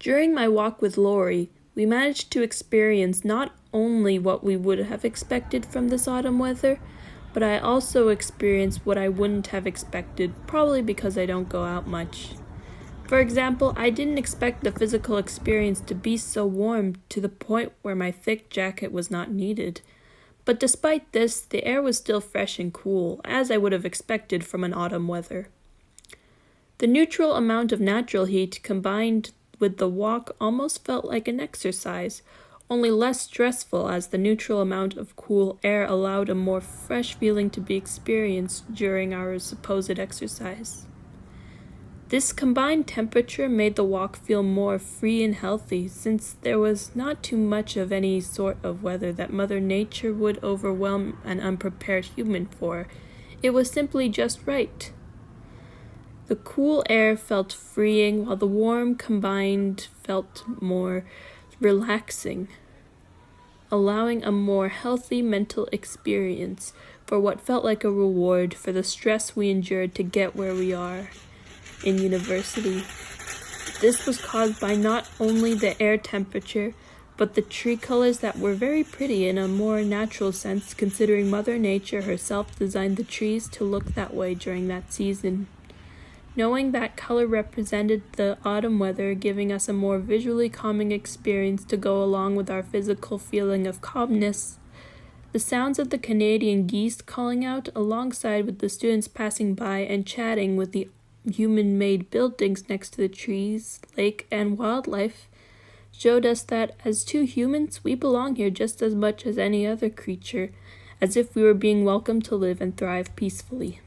During my walk with Lori, we managed to experience not only what we would have expected from this autumn weather, but I also experienced what I wouldn't have expected, probably because I don't go out much. For example, I didn't expect the physical experience to be so warm to the point where my thick jacket was not needed. But despite this, the air was still fresh and cool, as I would have expected from an autumn weather. The neutral amount of natural heat combined with the walk almost felt like an exercise, only less stressful as the neutral amount of cool air allowed a more fresh feeling to be experienced during our supposed exercise. This combined temperature made the walk feel more free and healthy, since there was not too much of any sort of weather that Mother Nature would overwhelm an unprepared human for. It was simply just right. The cool air felt freeing, while the warm combined felt more relaxing, allowing a more healthy mental experience for what felt like a reward for the stress we endured to get where we are in university. This was caused by not only the air temperature, but the tree colors that were very pretty in a more natural sense, considering Mother Nature herself designed the trees to look that way during that season. Knowing that color represented the autumn weather, giving us a more visually calming experience to go along with our physical feeling of calmness. The sounds of the Canadian geese calling out alongside with the students passing by and chatting with the human-made buildings next to the trees, lake, and wildlife showed us that as two humans, we belong here just as much as any other creature, as if we were being welcomed to live and thrive peacefully.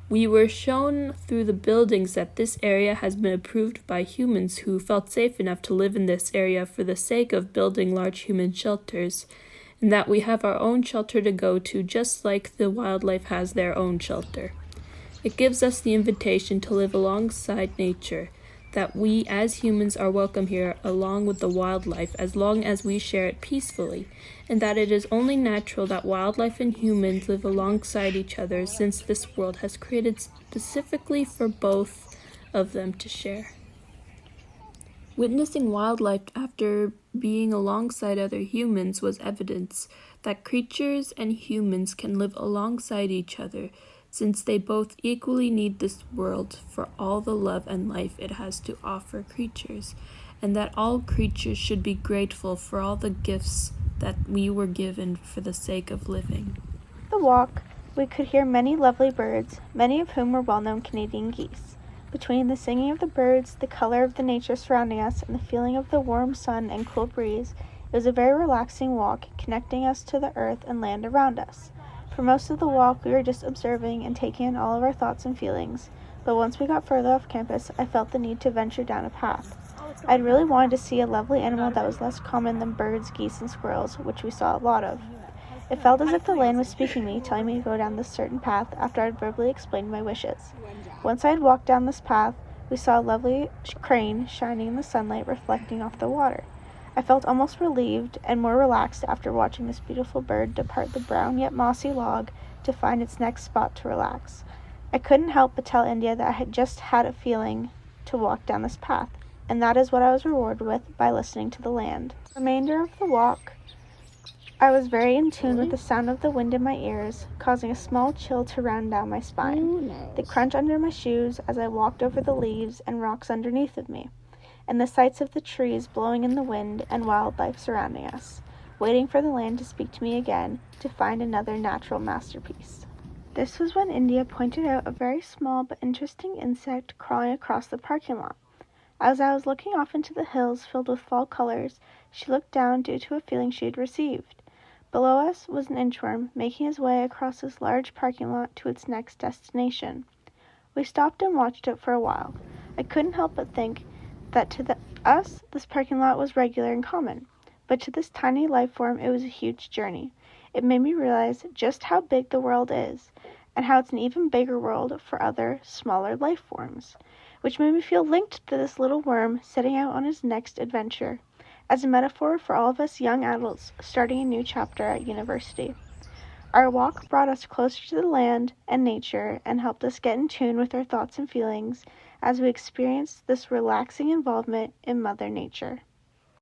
We were shown through the buildings that this area has been approved by humans who felt safe enough to live in this area for the sake of building large human shelters, and that we have our own shelter to go to just like the wildlife has their own shelter. It gives us the invitation to live alongside nature, that we as humans are welcome here along with the wildlife as long as we share it peacefully, and that it is only natural that wildlife and humans live alongside each other since this world has created specifically for both of them to share. Witnessing wildlife after being alongside other humans was evidence that creatures and humans can live alongside each other, since they both equally need this world for all the love and life it has to offer creatures, and that all creatures should be grateful for all the gifts that we were given for the sake of living. The walk, we could hear many lovely birds, many of whom were well-known Canadian geese. Between the singing of the birds, the color of the nature surrounding us, and the feeling of the warm sun and cool breeze, it was a very relaxing walk, connecting us to the earth and land around us. For most of the walk, we were just observing and taking in all of our thoughts and feelings, but once we got further off campus, I felt the need to venture down a path. I'd really wanted to see a lovely animal that was less common than birds, geese, and squirrels, which we saw a lot of. It felt as if the land was speaking to me, telling me to go down this certain path after I'd verbally explained my wishes. Once I had walked down this path, we saw a lovely crane shining in the sunlight, reflecting off the water. I felt almost relieved and more relaxed after watching this beautiful bird depart the brown yet mossy log to find its next spot to relax. I couldn't help but tell India that I had just had a feeling to walk down this path, and that is what I was rewarded with by listening to the land. The remainder of the walk, I was very in tune with the sound of the wind in my ears, causing a small chill to run down my spine, the crunch under my shoes as I walked over the leaves and rocks underneath of me, and the sights of the trees blowing in the wind and wildlife surrounding us, waiting for the land to speak to me again to find another natural masterpiece. This was when India pointed out a very small but interesting insect crawling across the parking lot. As I was looking off into the hills filled with fall colors, she looked down due to a feeling she had received. Below us was an inchworm making his way across this large parking lot to its next destination. We stopped and watched it for a while. I couldn't help but think that to us, this parking lot was regular and common, but to this tiny life form, it was a huge journey. It made me realize just how big the world is, and how it's an even bigger world for other, smaller life forms, which made me feel linked to this little worm setting out on his next adventure, as a metaphor for all of us young adults starting a new chapter at university. Our walk brought us closer to the land and nature and helped us get in tune with our thoughts and feelings as we experienced this relaxing involvement in Mother Nature.